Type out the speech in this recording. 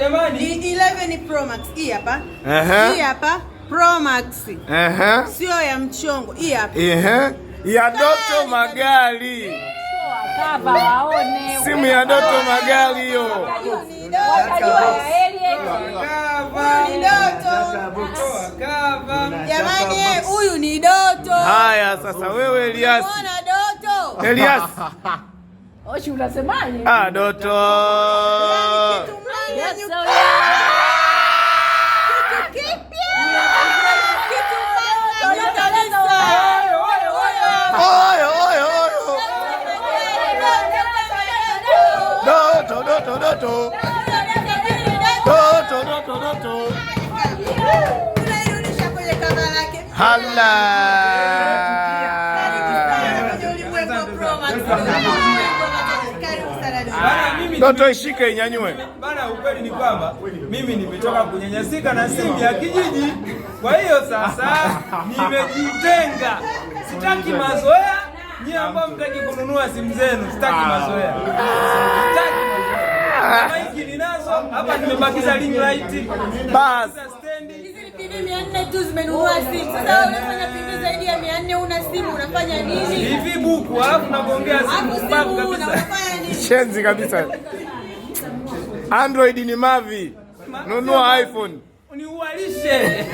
jamani. Ni 11 Pro Max hii hapa. Hii hapa Pro Max. Sio ya mchongo. Hii hapa. Ya Doto Magari. Kava waone. Simu ya Doto Magari hiyo. Wakajua ya Elliot. Jamani, huyu ni Doto. Haya sasa wewe Elias. Unaona Doto? Elias. Oshi unasemaje? Doto. Doto. Unairudisha kwenye kava lake. Hala. Doto ishike inyanyue. Bana, ukweli ni kwamba mimi nimetoka kunyanyasika na simu ya kijiji. Kwa hiyo sasa nimejitenga. Sitaki mazoea. Nyie ambao mtaki kununua simu zenu, sitaki mazoea. Kama hiki ninazo, hapa nimebakiza ring light. Basi. Hizi TV 400 tu zimenunua simu. Sasa unafanya TV zaidi ya 400 una simu unafanya nini? Hivi buku alafu nagongea simu babu kabisa. Unafanya nini? Shenzi kabisa. Android ni mavi. Nunua iPhone. Uniualishe.